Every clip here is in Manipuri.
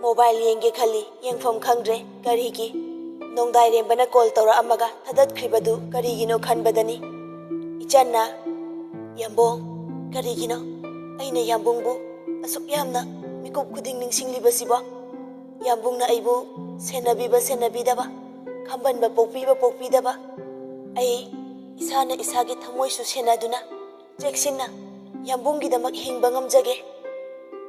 मोबाइल येंगे खली येंगफम खंग्रे करीगी नोंदाई रेंबना कॉल तौरा अमगा थदत्ख्रिबदु करीगिनो खनबदनी इचन्ना यंबोंग करीगिनो अइना यंबोंगबु असुक यामना मिकुप खुदिंग निंगसिंगलिबसिबो यंबोंगना अइबु सेनबीदबा खंबनबा पोकपीदबा अइ इसाना इसागी थमोइसु सेनादुना चेक्सिना यंबोंगगिदमक हिंगबा ngamjage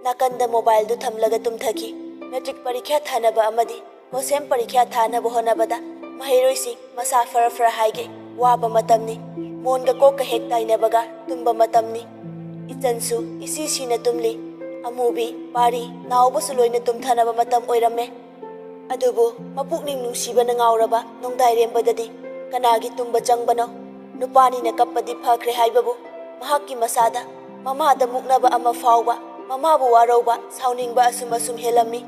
नाकंदा मोबाइल दु थमलगा तुमथकी मैट्रिक परीक्षा थानबा अमदी होसेम परीक्षा थानबा होनबदा महैरोइसि मसा फरा हाइगे वाबा मतमनी मोनगा कोका हेक ताइनबगा तुम्बा मतमनी इचनसु इसीसीना तुमली अमुबी पारी नावबसु लोइना तुमथानबा मतम ओइरमे अदुबु मपुकनिंग नुंसिबना ngawraba nongdairembadadi कनागी तुम्बा चंगबनो नुपानीना कप्पदी फख्रे हाइबबु महक्की मसादा ममादा मुकनबा अमा फावबा ममाबु वारौबा साउनिंगबा असुम हेलम्मी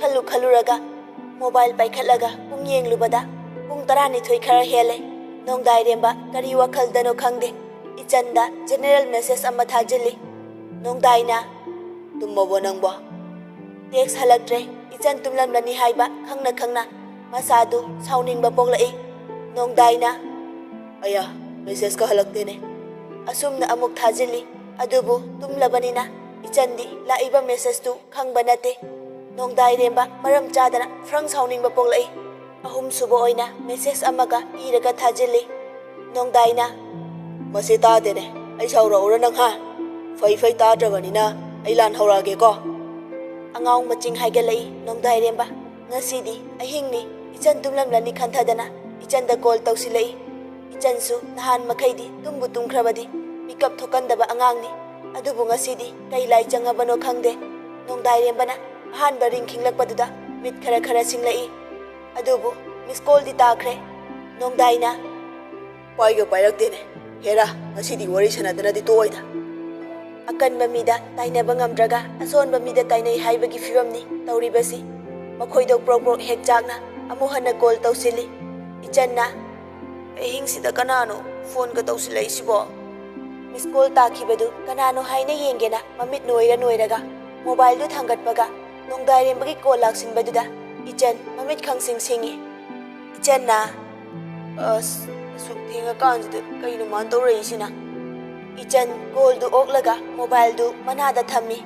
खल्लुरगा मोबाइल पाइखट्लगा पुंग येंगलुबदा पुंग 12 खरा हेले नोंदाइरेंबा करी वखलदनो खंगदे इचंदा जनरल मेसेज अमा थाजिल्ली नोंदाइना तुमबो नंगबो टेक्स हलक्ट्रे इचन तुमलमलनी हाइबा खंगना मसादु साउनिंगबा पोगलाई नोंदाइना अया मेसेज का हलक्तेने असुमना अमुक थाजिल्ली अदुबु तुमलबनिना इचंदी लाइबा मेसेज तु खंगबा नते नोंदाइरेंबा मरम चादना फ्रंग साउनिंगबा पोगलाई अहुम सुबो ओइना मेसेज अमगा इरगा थाजिल्ली नोंदाइना मसे तादेने आई साउरौरा नंग हा फै ताद्रबनिना आई लान हौरागे को अंगाउ मचिंग हाइगलई नोंदाइरेंबा ngasiदी अहिंगनी इचन तुमलमलनी खंथदना इचंदा कॉल तौसिलई इचनसु नहान मखैदी तुम्बु तुमख्रबदी पिकअप थोकंदबा अंगांगनी अदुबु ngasiदी कै लाई चंगबनो खंगदे नोंदाइरेंबना अहानबा रिंग खिंगलकपदुदा मिट खरा सिंगलई अदुबु मिस कॉल दी ताख्रे नोंदाइना पाइगो पाइरक्तेने हेरा ngasiदी वरी सनादनादी तोइदा अकनबा मिदा ताइनबा ngamdraga असोनबा मिदा ताइनै हाइबगी फिवमनी तौरिबसी मखोइदो प्रोग्रो हेक जागना अमुहना कॉल तौसिली इचन्ना अहिंगसिदा कनानो फोन का तौसिलै सिबो मिस कॉल ताखिबदु कनानो हाइना येंगेना ममित नोइरगा मोबाइल दु थांगटपगा नोंदाइरेंबगी कॉल लाक्सिनबदुदा इचन ममित खंगसिंग सिंगी इचन्ना सुक्थेंगा कांजिद कइनो मान तौरइसिना इचन कॉल दु ओकलगा मोबाइल दु मनादा थम्मी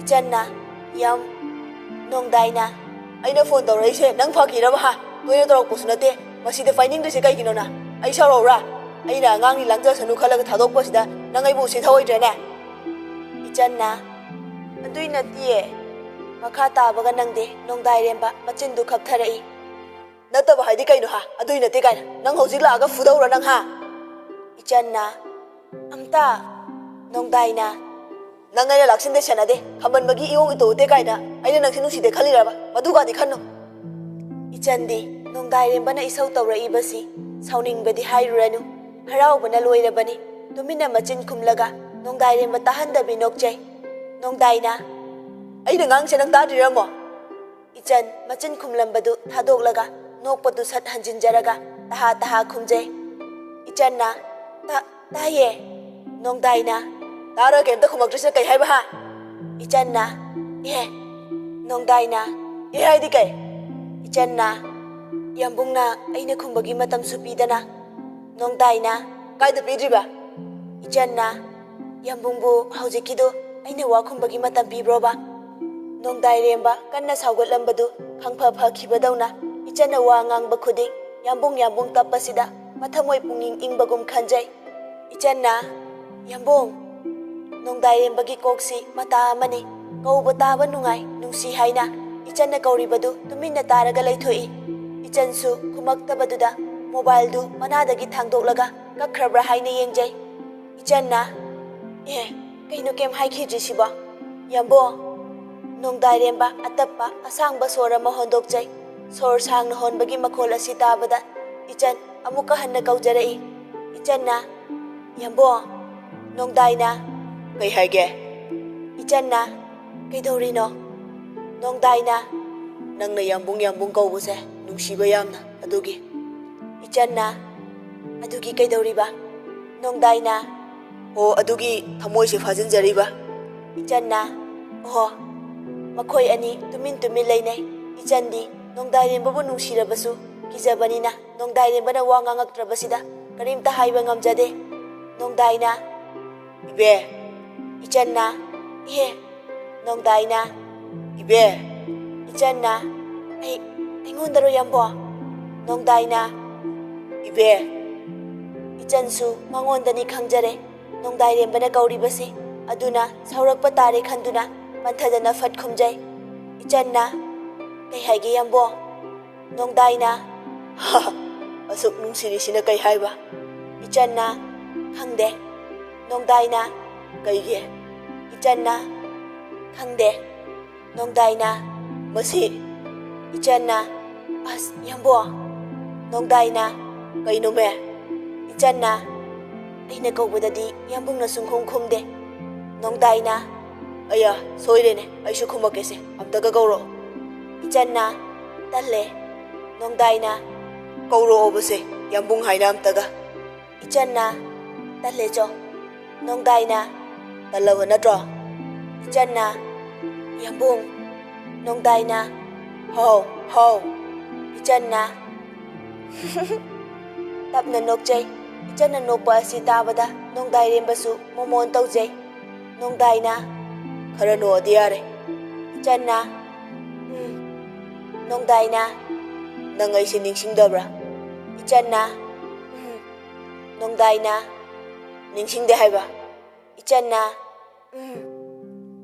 इचन्ना यम नोंदाइना अइना फोन तौरइसे नंग फाकिरबा हा तोइना तौरकपसु नते मसिदा फाइनिंगदसे कइगिनोना आई साउरौरा अइना अंगांगनि लांजसनु खलगा थादोकपसिदा नंग आइबु सिथावइद्रेने इचन्ना अदुइ नतिए मखा ताबगा नंगदे नोंदाइरेंबा मचिंदु खपथरई नतबा हाइदि कइनो हा अदुइ नते काइना नंग हौजिक लागा फुदौरा नंग हा इचन्ना अमता नोंदाइना नंग आइना लाक्सिनदे सेनादे खमनबगी इयोंग इतोते काइना आइना नंगसे नुसिदे खलिराबा मदुगादि खन्नो इचंदी नोंदाइरेंबना इसौ तौरइबसी साउनिंगबदी हाइरुरनु हराउबना लोइरबनी तुमिना मचिन खुमलगा नोंदाइरेंबा ताहनदबी नोकचै नोंदाइना अइना ngang नंग ताद्रिरमो इचन मचिन खुमलंबदु थादोकलगा नोकपदु सत हंजिनजरगा तहा खुमजै इचन्ना ताये नोंदाइना तारा केमता खुमक्ट्रिसना कै हाइबा हा इचन्ना ए नोंदाइना ए हाइदि कै इचन्ना यंबुंगना अइना खुमबगी मतम सुपीदना नोंदाइना काइदा पीद्रिबा इचन्ना यंबुंगबु हौजिकिदो अइना वा खुमबगी मतम पीब्रोबा नोंदाइरेंबा कन्ना साउगतलंबदु खंफा फखिबदौना इचन्ना वा ngang खुदिंग यंबुंग तपसिदा मथमोय पुंगिंग इंगबगुम खंजै इचन्ना यंबुंग नोंदाइरेंबगी कोक्सी मता अमनी कौबा ताबा नुंगाई नुंसी हाइना इचन्ना कौरिबदु तुमिन्ना तारगा लैथोई इचनसु खुमक्तबदुदा मोबाइल दु मनादगी थांदोकलगा कखरब्रा हाइना येंगजै इचन्ना ए कइनो केम हाइखिद्रिसिबा यंबो नोंदाइरेंबा अतप्पा असांगबा सोर अमा होंदोकजै सोर सांगना होनबगी मखोल असि ताबदा इचन अमुका हन्ना कौजरई इचन्ना यंबो नोंदाइना कै हाइगे इचन्ना कैदौरिनो नोंदाइना नंगना यंबुंग कौबसे नुंसिबा यामना अदुगी इचन्ना अदुगी कैदौरिबा नोंदाइना ओ अदुगी थमोइसे फाजिनजरिबा इचन्ना ओ Makhoi ani tumin leinai. Icandi nongdairembabu nungsirabasu kijabanina nongdairembana wa ngangaktrabasida karimta haiba ngamjade. Nongdaina ibe ichanna ihe nongdaina ibe ichanna aingondaro yambo nongdaina ibe ichansu mangondani khangjare nongdairembana kauribasi aduna saurakpa tare khanduna panthadana fat khumjai. Ichanna kay haige yambo nongdaina asuk nungsirisina kay haiba ichanna khangde nongdaina kaige ichanna khangde nongdaina masi ichanna as yambo nongdaina kainome ichanna aina kaubadadi yambungna sungkhum khumde nongdaina aya soirene aishu khumakese amtaga gauro ichanna talle nongdaina kauro obase yambung haina amtaga ichanna talle cho nongdaina talawa natro ichanna yambung nongdaina hau ichanna tapna nokjai ichanna nokpa asi tabada nongdairembasu momon taujai. Nongdaina khara no diare ichanna nongdaina nang aise ningsingdabra ichanna nongdaina ningsingde haiba ichanna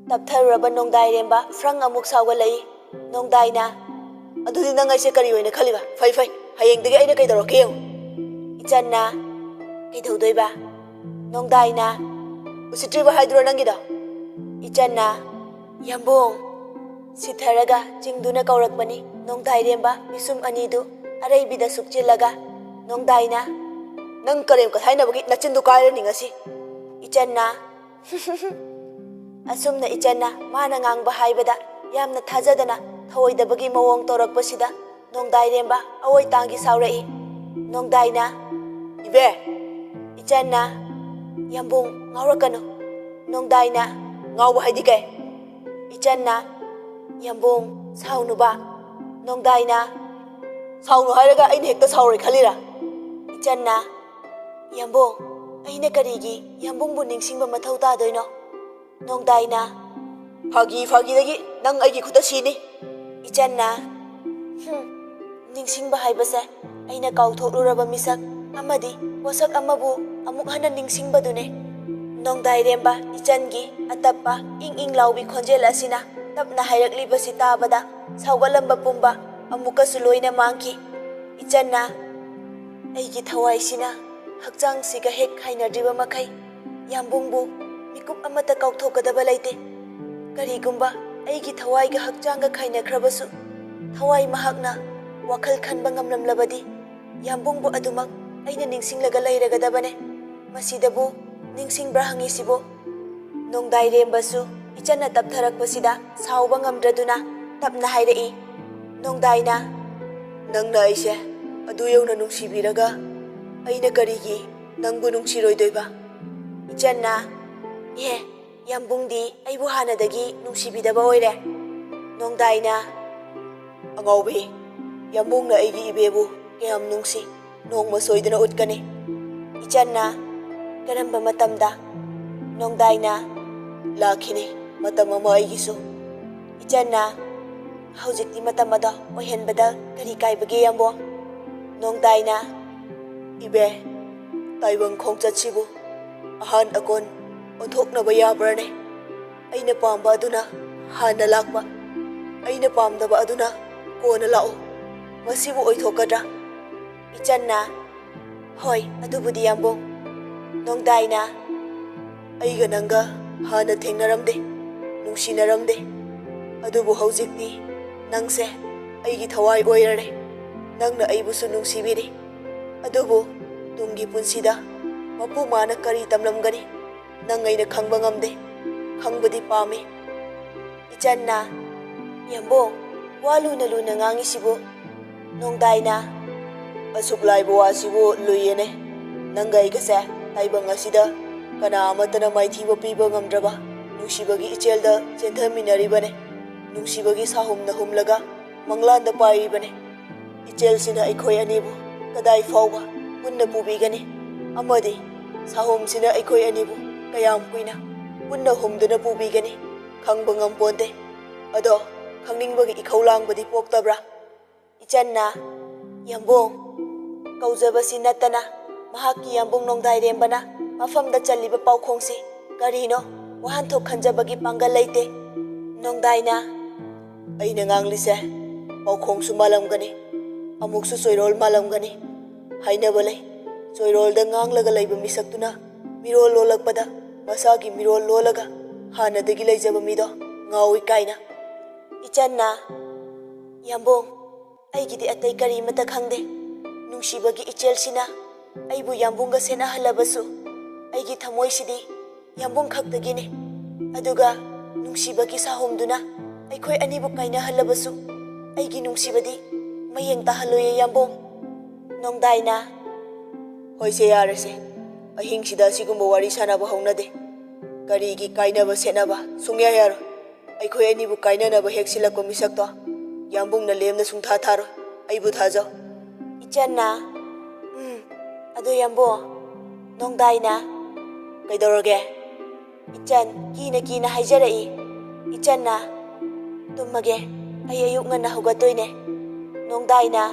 taptharuraba nongdairemba frang amuk saugalai. Nongdaina adudi nang aise kari oina khaliba fai hayengdagi aina kaidorake yeng ichanna kaidhaudoiba nongdaina usitriba haidro nangida ichanna yambong sitharaga chingduna kaurakpani nongdairemba misum anidu araibida sukchilaga nongdaina nang karem kathainabagi nachindu kairani ngasi ichanna asumna ichanna mana ngangba haibada yamna thajadana thawoidabagi mawong torakpasida nongdairemba awoi tangi saurai. Nongdaina ibe ichanna yambung ngaurakano nongdaina ngauba haidi kai ichanna yambung saunuba nongdaina saunu hairaga aina hekta saurai khalira ichanna yambung aina karigi yambungbu ningsingba mathau tadoino nongdaina fagidagi nang aigi khuta sini ichanna ningsingba haibase aina kauthokluraba misak amadi wasak amabu amuk hana ningsingbadune. Nongdairemba ichangi atappa ing laubi khonjel asina tapna hairakliba tabada saugalamba pumba amukasu loina mangki ichanna aigi thawaisina hakchang siga hek khainadriba makhai yambungbu mikup amata kauthokadaba laite karigumba aigi thawaiga hakchanga khainakhrabasu thawai mahakna wakhal khanba ngamlamlabadi yambungbu adumak aina ningsinglaga leiragadabane masidabu ningsingbra hangisibo. Nongdairembasu ichanna taptharakpasida sauba ngamdraduna tapna hairai nongdaina nangna aise adu yawna nungsibiraga aina karigi nangbu nungsiroidoiba ichanna yambungdi aibu hanadagi nungsibidaba oire. Nongdaina angaubi yambungna aigi ibebu kayam nungsi nongma soidana utkani ichanna karamba matamda nongdaina lakhini matam ama aigisu ichanna haujikti matam ada ohenbada kari kaibage yambo nongdaina ibe taibang khongchatsibu ahan akon onthoknaba yabrane aina pamba aduna hana lakba aina pamdaba aduna kona lao masibu oithokadra ichanna hoi adubudi yambo nongdaina aiga nanga hana thengnaramde nungsinaramde adubu haujikti nangse aigi thawai oirare nangna aibusu nungsibiri adubu tungi punsida mapu mana kari tamlamgani nang aina khangba ngamde khangbadi pame ichanna yambo waluna luna ngangisibu nongdaina asuk laibo asibu luyene nangai gase taibang asida kana amatana maithiba piba ngamdraba nusibagi ichelda chenthaminaribane नुंसीबगी साहुमना हुमलगा मंगलांदा पाइबने इचेलसिना अखोय अनिबु कदाई फाउबा पुन्ना पुबीगनी अमदी साहुमसिना अखोय अनिबु कयाम कुइना पुन्ना हुमदुना पुबीगनी खंगबा ngамपोंदे अदो खंगनिंगबगी इखौ लांगबदी पोक्तब्रा इचन्ना यंबोंग कौजबसी नत्तना महाकी यंबोंग नोंदाइरेंबना मफमदा चलिबा पाउखोंगसी करिनो वहानथोक खंजबगी पांगल लेते नोंदाइना अइना nganglise पाउखोंगसु मालमगनी अमुकसु सोइरोल मालमगनी हाइनबा लei सोइरोलदा nganglगा लैबा मिसक्तुना मिरोल लोलकपदा मसागी मिरोल लोलगा हानदगी लैजबा मिदो ngawi kaina इचन्ना यंबोंग अइगिदि अतै करिमता खंगदे नुंसीबगी इचेलसिना अइबु यंबोंगा सेना हलबसु अइगी थमोइसिदि यंबोंग खक्तगिने अदुगा नुंसीबगी साहुमदुना अइखोय अनिबु काइना हलबसु अइगी नुंसीबदी मयेंग ताहलोये यंबोंग नोंदाइना होइसे यारसे अहिंगसिदा सिगुम्बा वारी सानाबा हौनदे करिगी काइनाबा सेनाबा सुंगया यारो अइखोय अनिबु काइनानाबा हेक्सिलकपा मिसक्तो यंबोंगना लेमना सुंथा थारो अइबु थाजो इचन्ना अदो यंबो नोंदाइना कैदौरगे इचन कीना हाइजरई इचन्ना तुमगे अय अयुक ngana हुगतोइने नोंदाइना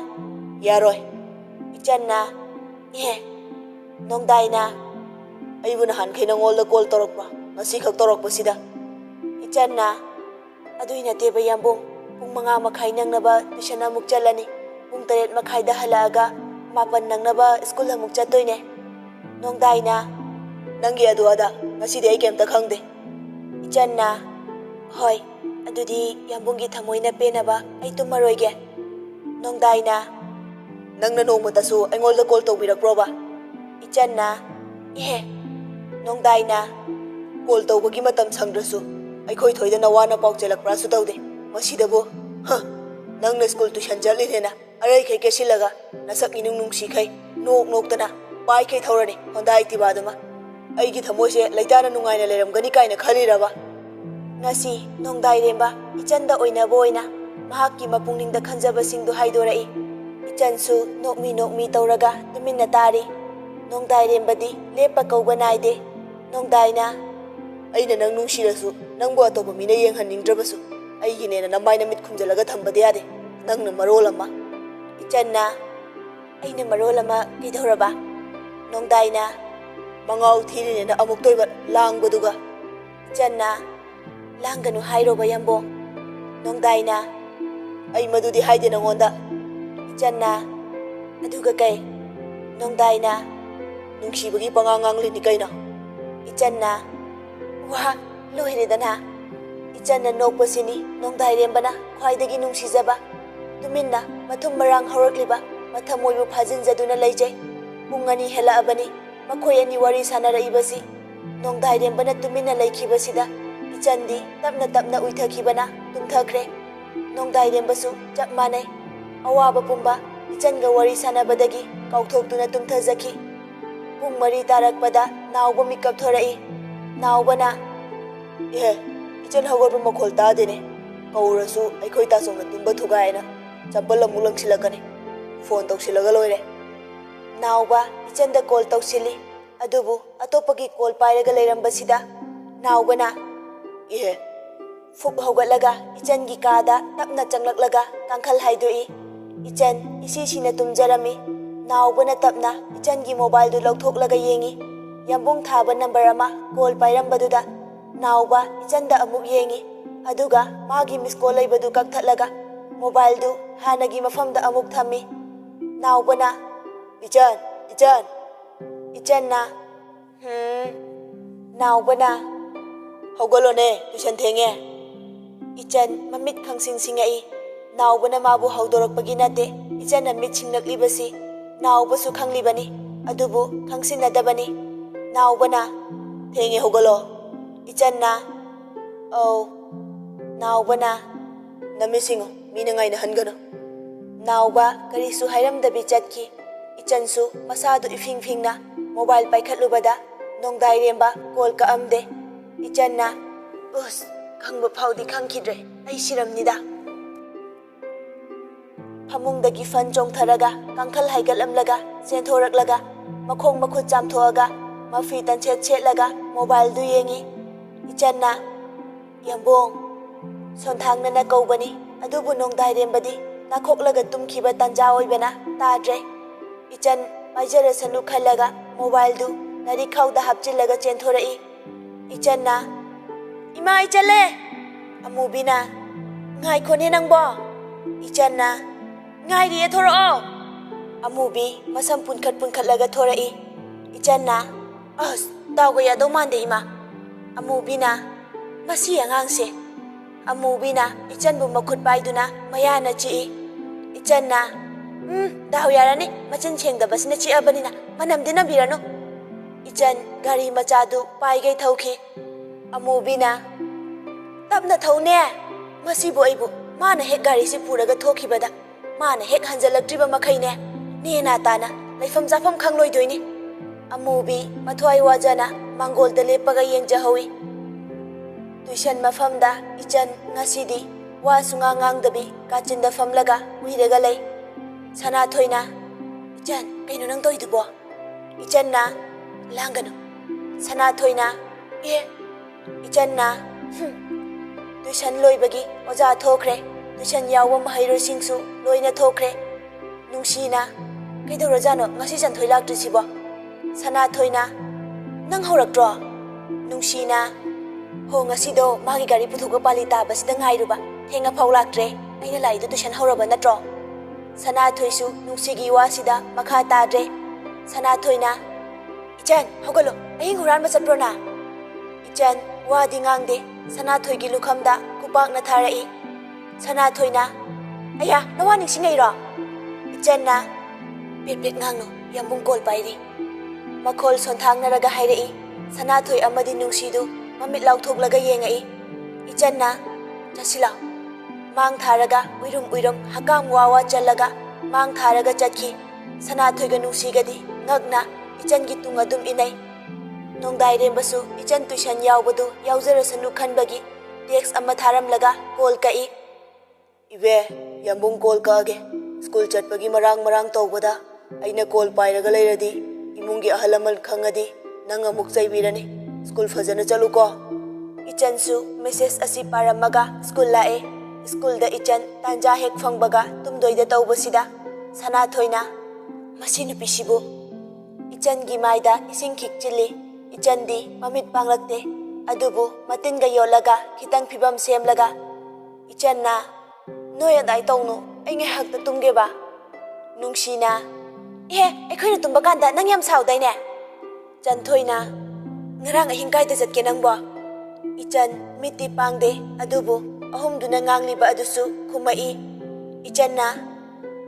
यारोय इचन्ना ए नोंदाइना अइबु नहान खै नंगोल कॉल तौरकपा ngasi खक तौरकपसिदा इचन्ना अदुइ नतेबा यंबोंग पुंग 5 मखाइ नंगनबा ट्यूशन अमुक चलनी पुंग 7 मखाइदा हलागा 9 नंगनबा स्कूल अमुक चतोइने नोंदाइना नंगी अदुआदा ngasidi ai kemta khangde इचन्ना होय अदुदी यंबोंगी थमोइना पेनबा ai तुमरोइगे नोंदाइना नंगना नोंमतासु अइंगोलदा कॉल तौबिरक्रोबा इचन्ना ए नोंदाइना कॉल तौबगी मतम संग्रसु अइखोय थोइदना वाना पाउचेलक्प्रासु तौदे मसिदबो ह नंगना स्कूल ट्यूशन चलिनेना अरै खे केसिलगा नसक इनुंग नुंगसिखै नोक नोक्तना पाइखै थौरनी होंडा एक्टिवादमा अइगी थमोइसे लैताना नुंगाइना लेरमगनी काइना खलिरबा ngasi nongdairemba इचनदा ओइनाबो ओइना महाकी मपुंगनिंगदा खंजबसिंगदु हाइदोरई इचनसु नोकमी तौरगा तुमिन्ना तारी नongdairembadi लेपा कौबा नाइदे नongdaina अइना नंग नुंसिरसु नंगबो अतोबा मिना येंगहन्निंगद्रबसु अइगिनेना नमाइना मिट खुंजलगा थंबदे यादे नंगना मरोल अमा इचन्ना अइना मरोल अमा कैदौरबा नongdaina मंगाउ थीरिनेना अमुक तोइबा लांगबदुगा इचन्ना लांगनु हाइरोबा यंबो नongdaina अइ मदुदी हाइदे नंगोंदा इचन्ना अदुगा कै नongdaina नुंसीबगी पंगांगांगलिनि कैना इचन्ना वा लोहिरेदना इचन्ना नोकपसिनी नongdairembana ख्वाइदगी नुंसीजबा तुमिन्ना मथुम मरांग हौरक्लिबा मथमोइबु फाजिनजदुना लैजै पुंग 2 हेलाअबनी मखोय अनि वारी सानारइबसी नongdairembana तुमिन्ना लैखिबसिदा इचनदी तपना उइथखिबना तुमथख्रे नongdairembasु चप मानै अवाबा पुंबा इचनगा वारी सानाबदगी काउथोक्तुना तुमथजखि पुंग 3 तारकपदा नावबा मिकअप थोरई नावबना ए इचन हगोरबा मखोल तादेने कौरसु अइखोय तासोंना तुंबा थुगायना चप्पल अमुक लंगसिलकनी फोन तौसिलगा लोइरे नावबा इचनदा कॉल तौसिली अदुबु अतोपगी कॉल पाइरगा लेरंबसिदा नावबना इहे फुक हौगलगा इचनगी कादा तपना चंगलकलगा कांखल हाइदोई इचन इसीसीना तुमजरमी नावबना तपना इचनगी मोबाइल दु लौथोकलगा येंगी यंबोंग थाबा नंबर अमा कॉल पाइरंबदुदा नावबा इचनदा अमुक येंगी अदुगा मागी मिस कॉल लैबदु कक्थलगा मोबाइल दु हानगी मफमदा अमुक थमी नावबना इचन इचनना नावबना हौगलोने ट्यूशन थेंगे इचन ममित खंगसिंगसिंगई नावबना माबु हौदोरकपगी नते इचन मित सिंगलक्लिबसी नावबसु खंगलिबनी अदुबु खंगसिनदबनी नावबना थेंगे हौगलो इचनना औ नावबना नमिसिंगो मीनंगाइना हनगनो नावबा करिसु हाइरमदबी चटकी इचनसु मसादु इफिंगफिंगना मोबाइल पाइखलुबदा नongdairemba कॉल का अमदे इचन्ना उस ꯈꯪꯕ ꯐꯥꯎꯗꯤ ꯈꯪꯈꯤꯗ꯭ꯔꯦ ꯑꯩ ꯁꯤꯔꯝꯅꯤꯗ ꯐꯃꯨꯡꯗꯒꯤ ꯐꯟ ꯆꯣꯡꯊꯔꯒ ꯀꯥꯡꯈꯜ ꯍꯥꯏꯒꯠꯂꯝꯂꯒ ꯆꯦꯟꯊꯣꯔꯛꯂꯒ ꯃꯈꯣꯡ ꯃꯈꯨꯠ ꯆꯥꯝꯊꯣꯛꯑꯒ ꯃꯐꯤ ꯇꯟꯁꯦꯠ ꯁꯦꯠꯂꯒ ꯃꯣꯕꯥꯏꯜꯗꯨ ꯌꯦꯡꯉꯤ ꯏꯆꯟꯅ ꯌꯥꯝꯕꯣꯡ ꯁꯣꯟꯊꯥꯡꯅꯅ ꯀꯧꯕꯅꯤ ꯑꯗꯨꯕꯨ ꯅꯣꯡꯗꯥꯏꯔꯦꯝꯕꯗꯤ ꯅꯥꯈꯣꯛꯂꯒ ꯇꯨꯝꯈꯤꯕ ꯇꯥꯟꯖꯥ ꯑꯣꯏꯕꯅ ꯇꯥꯗ꯭ꯔꯦ ꯏꯆꯟ ꯄꯥꯏꯖꯔꯁꯅꯨ ꯈꯜꯂꯒ ꯃꯣꯕꯥꯏꯜꯗꯨ ꯅꯥꯔꯤꯈꯥꯎꯗ ꯍꯥꯞꯆꯤꯜꯂꯒ ꯆꯦꯟꯊꯣꯔꯛꯏ ꯏꯆꯟꯅ ꯏꯃꯥ ꯑꯩ ꯆꯠꯂꯦ ꯑꯃꯨꯕꯤꯅ ꯉꯥꯏꯈꯣꯅꯦ ꯅꯪꯕꯣ ꯏꯆꯟꯅ ꯉꯥꯏꯔꯤꯌꯦ ꯊꯣꯔꯛꯑꯣ ꯑꯃꯨꯕꯤ ꯃꯁꯝ ꯄꯨꯟꯈꯠꯂꯒ ꯊꯣꯔꯛꯏ ꯏꯆꯟꯅ ꯑꯁ ꯗꯥꯎꯒ ꯌꯥꯗꯧ ꯃꯥꯟꯗꯦ ꯏꯃꯥ ꯑꯃꯨꯕꯤꯅ ꯃꯁꯤ ꯑꯉꯥꯡꯁꯦ ꯑꯃꯨꯕꯤꯅ ꯏꯆꯟꯕꯨ ꯃꯈꯨꯠ ꯄꯥꯏꯗꯨꯅ ꯃꯌꯥꯅ ꯆꯤꯛꯏ ꯏꯆꯟꯅ ꯗꯥꯎ ꯌꯥꯔꯅꯤ ꯃꯆꯤꯟ ꯁꯦꯡꯗꯕꯁꯤꯅ ꯆꯤꯛꯑꯕꯅꯤ나 ꯃꯅꯝꯗꯤ ꯅꯝꯕꯤꯔꯅꯨ ꯏꯆꯟ ꯒꯥꯔꯤ ꯃꯆꯥꯗꯨ ꯄꯥꯏꯒꯩ ꯊꯧꯈꯤ ꯑꯃꯨꯕꯤꯅ ꯇꯞꯅ ꯊꯧꯅꯦ ꯃꯁꯤꯕꯨ ꯑꯩꯕꯨ ꯃꯥꯅ ꯍꯦꯛ ꯒꯥꯔꯤꯁꯤ ꯄꯨꯔꯒ ꯊꯣꯛꯈꯤꯕꯗ ꯃꯥꯅ ꯍꯦꯛ ꯍꯟꯖꯜꯂꯛꯇ꯭ꯔꯤꯕ ꯃꯈꯩꯅꯦ ꯅꯦꯅꯥ ꯇꯥꯅ ꯂꯩꯐꯝ ꯆꯥꯐꯝ ꯈꯪꯂꯣꯏꯗꯣꯏꯅꯤ ꯑꯃꯨꯕꯤ ꯃꯊ꯭ꯋꯥꯏ ꯋꯥꯖꯅ ꯃꯥꯡꯒꯣꯜꯗ ꯂꯦꯞꯄꯒ ꯌꯦꯡꯖꯍꯧꯏ ꯇꯨꯏꯁꯟ ꯃꯐꯝꯗ ꯏꯆꯟ ꯉꯁꯤꯗꯤ ꯋꯥꯁꯨ ꯉꯥꯡꯗꯕꯤ ꯀꯥꯆꯤꯟꯗ ꯐꯝꯂꯒ ꯎꯏꯔꯒ ꯂꯩ ꯁꯅꯥꯊꯣꯏꯅ ꯏꯆꯟ ꯀꯩꯅꯣ ꯅꯪ ꯇꯧꯏꯗꯨꯕꯣ ꯏꯆꯟꯅ ꯂꯥꯡꯒꯅꯨ ꯁꯅꯥꯊꯣꯏꯅ ꯏꯆꯟꯅ ꯇꯨꯏꯁꯟ ꯂꯣꯏꯕꯒꯤ ꯑꯣꯖꯥ ꯊꯣꯛꯈ꯭ರೆ ꯇꯨꯏꯁꯟ ꯌꯥꯎꯕ ꯃꯍꯩꯔꯣꯏꯁꯤꯡꯁꯨ ꯂꯣꯏꯅ ꯊꯣꯛꯈ꯭रे ꯅꯨꯡꯁꯤꯅ ꯀꯩꯗꯧꯔꯖꯥꯅꯣ ꯉꯁꯤ ꯆꯟꯊꯣꯏ ꯂꯥꯛꯇ꯭ꯔꯤꯁꯤꯕꯣ ꯁꯅꯥꯊꯣꯏꯅ ꯅꯪ ꯍꯧꯔꯛꯇ꯭ꯔꯣ ꯅꯨꯡꯁꯤꯅ ꯍꯣ ꯉꯁꯤꯗꯣ ꯃꯥꯒꯤ ꯒꯥꯔꯤ ꯄꯨꯊꯣꯛꯄ ꯄꯥꯂꯤ ꯇꯥꯕꯁꯤꯗ ꯉꯥꯏꯔꯨꯕ ꯊꯦꯡꯉꯐꯥꯎ ꯂꯥꯛꯇ꯭ꯔꯦ ꯑꯩꯅ ꯂꯥꯛꯏꯗꯣ ꯇꯨꯏꯁꯟ ꯍꯧꯔꯕ ꯅꯠꯇ꯭ꯔꯣ ꯁꯅꯥꯊꯣꯏꯁꯨ ꯅꯨꯡꯁꯤꯒꯤ ꯋꯥꯁꯤꯗ ꯃꯈꯥ ꯇꯥꯗ꯭ꯔꯦ ꯁꯅꯥꯊꯣꯏꯅ ꯏꯆꯟ ꯍꯧꯒꯠꯂꯣ ꯑꯍꯤꯡ ꯍꯨꯔꯥꯟꯕ ꯆꯠꯄ꯭ꯔꯣꯅ ꯏꯆꯟ ꯋꯥꯗꯤ ꯉꯥꯡꯗꯦ ꯁꯅꯥꯊꯣꯏꯒꯤ ꯂꯨꯈꯝꯗ ꯈꯨꯄꯥꯛꯅ ꯊꯥꯔꯛꯏ ꯁꯅꯥꯊꯣꯏꯅ ꯑꯌꯥ ꯅꯋꯥ ꯅꯤꯡꯁꯤꯡꯉꯛꯏꯔꯣ ꯏꯆꯟꯅ ꯄꯦꯠ ꯉꯥꯡꯅꯨ ꯌꯥꯝꯕꯨꯡ ꯀꯣꯜ ꯄꯥꯏꯔꯤ ꯃꯈꯣꯜ ꯁꯣꯟꯊꯥꯡꯅꯔꯒ ꯍꯥꯏꯔꯛꯏ ꯁꯅꯥꯊꯣꯏ ꯑꯃꯗꯤ ꯅꯨꯡꯁꯤꯗꯨ ꯃꯃꯤꯠ ꯂꯥꯎꯊꯣꯛꯂꯒ ꯌꯦꯡꯉꯛꯏ ꯏꯆꯟꯅ ꯆꯠꯁꯤꯂꯥꯎ ꯃꯥꯡ ꯊꯥꯔꯒ ꯎꯏꯔꯨꯝ ꯍꯀꯥꯝ ꯋꯥ ꯆꯜꯂꯒ ꯃꯥꯡ ꯊꯥꯔꯒ ꯆꯠꯈꯤ ꯁꯅꯥꯊꯣꯏꯒ ꯅꯨꯡꯁꯤꯒꯗꯤ ꯉꯛꯅ ꯏꯆꯟꯒꯤ ꯇꯨꯡ ꯑꯗꯨꯝ ꯏꯅꯩ ꯅꯣꯡꯗꯥꯏꯔꯦꯝꯕꯁꯨ ꯏꯆꯟ ꯇꯨꯏꯁꯟ ꯌꯥꯎꯕꯗꯨ ꯌꯥꯎꯖꯔꯁꯅꯨ ꯈꯟꯕꯒꯤ ꯇꯦꯛꯁ ꯑꯃ ꯊꯥꯔꯝꯂꯒ ꯀꯣꯜ ꯀꯛꯏ ꯏꯕꯦ ꯌꯥꯝꯕꯨꯡ ꯀꯣꯜ ꯀꯛꯑꯒꯦ ꯁ꯭ꯀꯨꯜ ꯆꯠꯄꯒꯤ ꯃꯔꯥꯡ ꯇꯧꯕꯗ ꯑꯩꯅ ꯀꯣꯜ ꯄꯥꯏꯔꯒ ꯂꯩꯔꯗꯤ 이몽기 아할라말 강하디 낭아 목자이비라니 스쿨 파자나 짤루고 이찬수 메시지 아시 파람마가 스쿨 라에 스쿨다 이찬 단자 핵 펑바가 tumdoida tawbasida Sanathoina masi nupisibu ican gi maida ising khikchili icandi mamit panglakte adubu matinga yolaga khitang phibam semlaga icanna noi adai tawnu ai ngai hakta tumge ba nungsina aikoina tumba kanda nang yam saudaine Chanthoina ngarang ahing kaida jatke nangbo ican miti pangde adubu ahumduna ngangliba adusu khumai icanna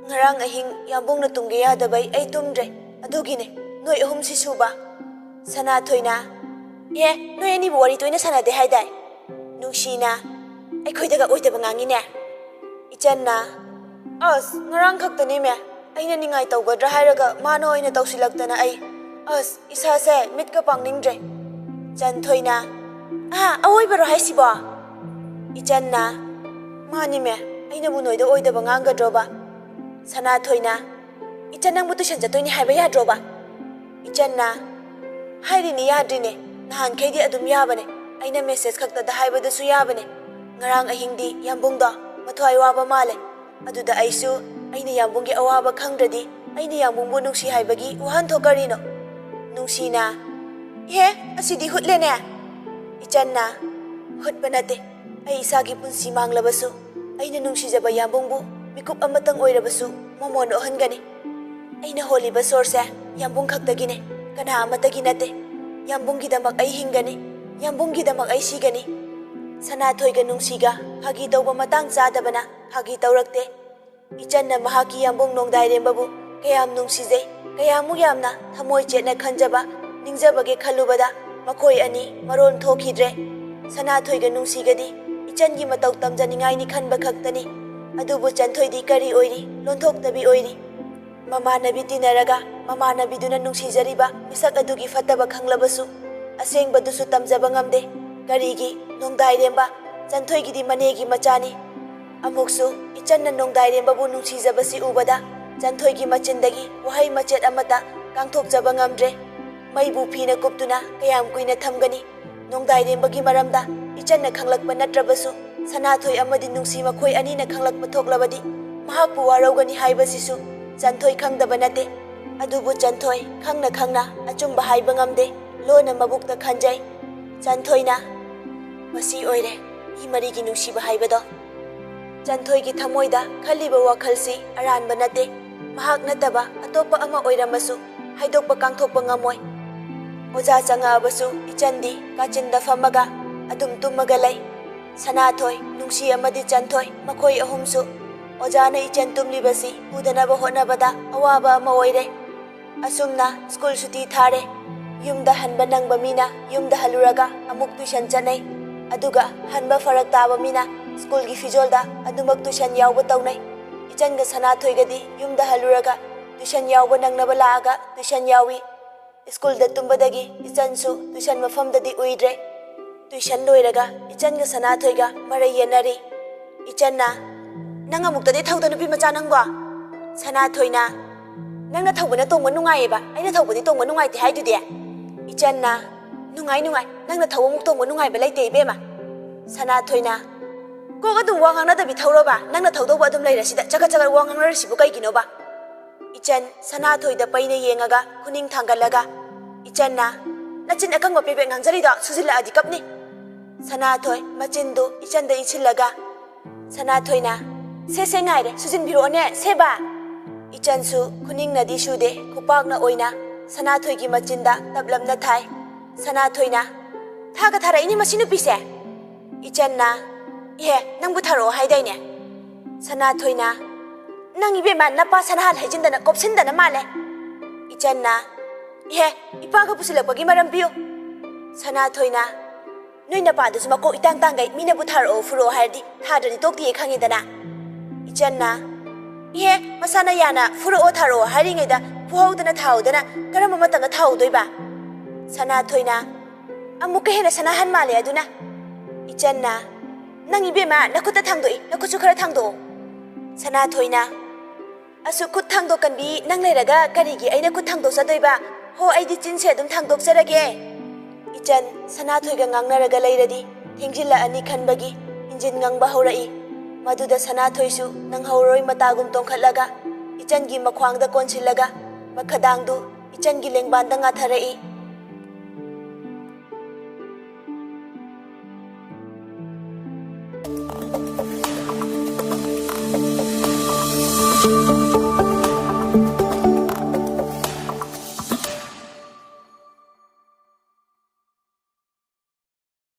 ngarang ahing yambung na tumge yadabai ai tumdre adugine noi ahum si suba Sanathoina noi ani bu wari toina sanade haidai nungsina aikoidaga oidaba ngangine icanna as ngarang khaktani me aina ningai tawgadra hairaga mano oina tawsilaktana ai as isa se mitka pangningdre Chanthoina awoibaro haisibo icanna mani me aina bu noida oidaba ngangadroba Sanathoina icanang butu sanjatoini haiba yadroba icanna hairini yadrine nahan khaidi adum yabane aina message khakta da haiba da su yabane ngarang ahingdi yambungda mathwai waba male aduda aisu aina yambunggi awaba khangdradi aina yambungbu nungsi haibagi wahan thokarino nungsina asidi hutlene icanna hutbanate ai isagi punsi manglabasu aina nungsijaba yambungbu mikup amatang oirabasu momon ohangani aina holiba sorse yambung khaktagine kana amatagi nate yambunggi damak ai hingani yambunggi damak ai sigani Sanathoiga nungsiga hagi tawba matang chadabana hagi tawrakte icanna mahaki yambung nongdairembabu kayam nungsijai kayamu yamna thamoi chetna khanjaba ningjabage khalubada makoi ani maron thokhidre Sanathoiga nungsigadi icangi matau tamjaningai ni khanba khaktani adubu Chanthoidi kari oiri lonthoktabi oiri mamanabi tinaraga mamanabiduna nungsijariba misak adugi fataba khanglabasu asengbadusu tamjaba ngamde karigi nongdairemba ꯆꯟꯊꯣꯏꯒꯤꯗꯤ ꯃꯅꯦꯒꯤ ꯃꯆꯥꯅꯤ ꯑꯃꯨꯛꯁꯨ ꯏꯆꯟꯅ ꯅꯣꯡꯗꯥꯏꯔꯦꯝꯕꯕꯨ ꯅꯨꯡꯁꯤꯖꯕꯁꯤ ꯎꯕꯗ ꯆꯟꯊꯣꯏꯒꯤ ꯃꯆꯤꯟꯗꯒꯤ ꯋꯥꯍꯩ ꯃꯆꯦꯠ ꯑꯃꯠꯇ ꯀꯥꯡꯊꯣꯛꯆꯕ ꯉꯝꯗ꯭ꯔꯦ ꯃꯩꯕꯨ ꯐꯤꯅ ꯀꯨꯞꯇꯨꯅ ꯀꯌꯥꯝ ꯀꯨꯏꯅ ꯊꯝꯒꯅꯤ ꯅꯣꯡꯗꯥꯏꯔꯦꯝꯕꯒꯤ ꯃꯔꯝꯗ ꯏꯆꯟꯅ ꯈꯪꯂꯛꯄ ꯅꯠꯇ꯭ꯔꯕꯁꯨ ꯁꯅꯥꯊꯣꯏ ꯑꯃꯗꯤ ꯅꯨꯡꯁꯤ ꯃꯈꯣꯏ ꯑꯅꯤꯅ ꯈꯪꯂꯛꯄ ꯊꯣꯛꯂꯕꯗꯤ ꯃꯍꯥꯛꯄꯨ ꯋꯥꯔꯧꯒꯅꯤ ꯍꯥꯏꯕꯁꯤꯁꯨ ꯆꯟꯊꯣꯏ ꯈꯪꯗꯕ ꯅꯠꯇꯦ ꯑꯗꯨꯕꯨ ꯆꯟꯊꯣꯏ ꯈꯪꯅ ꯈꯪꯅ ꯑꯆꯨꯝꯕ ꯍꯥꯏꯕ ꯉꯝꯗꯦ ꯂꯣꯟꯅ ꯃꯕꯨꯛꯇ ꯈꯟꯖꯩ ꯆꯟꯊꯣꯏꯅ ꯃꯁꯤ ꯑꯣꯏꯔꯦ ꯃꯤ ꯃꯔꯤꯒꯤ ꯅꯨꯡꯁꯤꯕ ꯍꯥꯏꯕꯗꯣ ꯆꯟꯊꯣꯏꯒꯤ ꯊꯃꯣꯏꯗ ꯈꯜꯂꯤꯕ ꯋꯥꯈꯜꯁꯤ ꯑꯔꯥꯟꯕ ꯅꯠꯇꯦ ꯃꯍꯥꯛ ꯅꯠꯇꯕ ꯑꯇꯣꯞꯄ ꯑꯃ ꯑꯣꯏꯔꯝꯃꯁꯨ ꯍꯥꯏꯗꯣꯛꯄ ꯀꯥꯡꯊꯣꯛꯄ ꯉꯝꯃꯣꯏ ꯑꯣꯖꯥ ꯆꯪꯉꯛꯑꯕꯁꯨ ꯏꯆꯟꯗꯤ ꯀꯥꯆꯤꯟꯗ ꯐꯝꯃꯒ ꯑꯗꯨꯝ ꯇꯨꯝꯃꯒ ꯂꯩ ꯁꯅꯥꯊꯣꯏ ꯅꯨꯡꯁꯤ ꯑꯃꯗꯤ ꯆꯟꯊꯣꯏ ꯃꯈꯣꯏ ꯑꯍꯨꯝꯁꯨ ꯑꯣꯖꯥꯅ ꯏꯆꯟ ꯇꯨꯝꯂꯤꯕꯁꯤ ꯎꯗꯅꯕ ꯍꯣꯠꯅꯕꯗ ꯑꯋꯥꯕ ꯑꯃ ꯑꯣꯏꯔꯦ ꯑꯁꯨꯝꯅ ꯁ꯭ꯀꯨꯜ ꯁꯨꯇꯤ ꯊꯥꯔꯦ ꯌꯨꯝꯗ ꯍꯟꯕ ꯅꯪꯕ ꯃꯤꯅ ꯌꯨꯝꯗ ꯍꯜꯂꯨꯔꯒ ꯑꯃꯨꯛ ꯇꯨꯏꯁꯟ ꯆꯠꯅꯩ ꯑꯗꯨꯒ ꯍꯟꯕ ꯐꯔꯛ ꯇꯥꯕ ꯃꯤꯅ ꯁ꯭ꯀꯨꯜꯒꯤ ꯐꯤꯖꯣꯜꯗ ꯑꯗꯨꯃꯛ ꯇꯨꯏꯁꯟ ꯌꯥꯎꯕ ꯇꯧꯅꯩ ꯏꯆꯟꯒ ꯁꯅꯥꯊꯣꯏꯒꯗꯤ ꯌꯨꯝꯗ ꯍꯜꯂꯨꯔꯒ ꯇꯨꯏꯁꯟ ꯌꯥꯎꯕ ꯅꯪꯅꯕ ꯂꯥꯛꯑꯒ ꯇꯨꯏꯁꯟ ꯌꯥꯎꯏ ꯁ꯭ꯀꯨꯜꯗ ꯇꯨꯝꯕꯗꯒꯤ ꯏꯆꯟꯁꯨ ꯇꯨꯏꯁꯟ ꯃꯐꯝꯗꯗꯤ ꯎꯏꯗ꯭ꯔꯦ ꯇꯨꯏꯁꯟ ꯂꯣꯏꯔꯒ ꯏꯆꯟꯒ ꯁꯅꯥꯊꯣꯏꯒ ꯃꯔꯩ ꯌꯦꯠꯅꯔꯤ ꯏꯆꯟꯅ ꯅꯪ ꯑꯃꯨꯛꯇꯗꯤ ꯊꯧꯗ ꯅꯨꯄꯤ ꯃꯆꯥ ꯅꯪꯕꯣ ꯁꯅꯥꯊꯣꯏꯅ ꯅꯪꯅ ꯊꯧꯕꯅ ꯇꯣꯡꯕ ꯅꯨꯡꯉꯥꯏꯌꯦꯕ ꯑꯩꯅ ꯊꯧꯕꯗꯤ ꯇꯣꯡꯕ ꯅꯨꯡꯉꯥꯏꯇꯦ ꯍꯥꯏꯗꯨꯗꯤ ꯏꯆꯟꯅ ꯅꯨꯡꯉꯥꯏ ꯅꯪꯅ ꯊꯧꯕꯃꯨꯛ ꯇꯣꯡꯕ ꯅꯨꯡꯉꯥꯏꯕ ꯂꯩꯇꯦ ꯏꯕꯦꯝꯃ ꯁꯅꯥꯊꯣꯏꯅ ꯀꯣꯛ ꯑꯗꯨꯝ ꯋꯥ ꯉꯥꯡꯅꯗꯕꯤ ꯊꯧꯔꯣꯕ ꯅꯪꯅ ꯊꯧꯗꯧꯕ ꯑꯗꯨꯝ ꯂꯩꯔꯁꯤꯗ ꯆꯒꯠ ꯆꯒꯠ ꯋꯥ ꯉꯥꯡꯅꯔꯤꯁꯤꯕꯨ ꯀꯩꯒꯤꯅꯣꯕ ꯏꯆꯟ ꯁꯅꯥꯊꯣꯏꯗ ꯄꯩꯅ ꯌꯦꯡꯉꯒ ꯈꯨꯅꯤꯡ ꯊꯥꯡꯒꯠꯂꯒ ꯏꯆꯟꯅ ꯅꯆꯤꯟ ꯑꯀꯪꯕ ꯄꯦꯕꯦꯛ ꯉꯥꯡꯖꯔꯤꯗꯣ ꯁꯨꯖꯤꯜꯂꯛꯑꯗꯤ ꯀꯞꯅꯤ ꯁꯅꯥꯊꯣꯏ ꯃꯆꯤꯟꯗꯨ ꯏꯆꯟꯗ ꯏꯟꯁꯤꯜꯂꯒ ꯁꯅꯥꯊꯣꯏꯅ ꯁꯦ ꯉꯥꯏꯔꯦ ꯁꯨꯖꯤꯟꯕꯤꯔꯛꯑꯣꯅꯦ ꯁꯦꯕ ꯏꯆꯟꯁꯨ ꯈꯨꯅꯤꯡꯅꯗꯤ ꯁꯨꯗꯦ ꯈꯨꯄꯥꯛꯅ ꯑꯣꯏꯅ ꯁꯅꯥꯊꯣꯏꯒꯤ ꯃꯆꯤꯟꯗ ꯇꯞꯂꯞꯅ ꯊꯥꯏ ꯁꯅꯥꯊꯣꯏꯅ ꯊꯥꯒ ꯊꯥꯔꯛꯏꯅꯤ ꯃꯁꯤ ꯅꯨꯄꯤꯁꯦ ꯏꯆꯟꯅ ꯏꯍꯦ ꯅꯪꯕꯨ ꯊꯥꯔꯛꯑꯣ ꯍꯥꯏꯗꯥꯏꯅꯦ ꯁꯅꯥꯊꯣꯏꯅ ꯅꯪ ꯏꯕꯦꯝꯃ ꯅꯄꯥ ꯁꯅꯥꯍꯜ ꯍꯩꯖꯤꯟꯗꯅ ꯀꯣꯞꯁꯤꯟꯗꯅ ꯃꯥꯜꯂꯦ ꯏꯆꯟꯅ 이해 이빠가 부실럭버기 말한 비요 사나토이나 너희나 빠도지 막고 이땅땅가이 미나부 타러 후로 할디 타더니 똑띠에 강이다나 있잖나 이해 마사나 야나 후로 타러 할링에다 부하우드나 타우드나 그럼 뭐 땅가 타우도이바 사나토이나 아무까 해나 사나 한 말이야 두나 있잖나 낭 입에마 나쿠타 탕도이 나쿠추 카라 탕도 사나토이나 아수 쿠탕도 간비 낭레라가 까리기 아이나 쿠탕도 사도이바 호 아이디 찐세 좀 탕독자라게 이짠 사나토이가 낭나라가 레이라디 탱질라아니 칸바기 인진 낭바 호라이 마두다 사나토이수 낭하우로이 마타금 똥칼라가 이짠기 마광다 꼰실라가 마카당도 이짠기 랭반다 nga타라이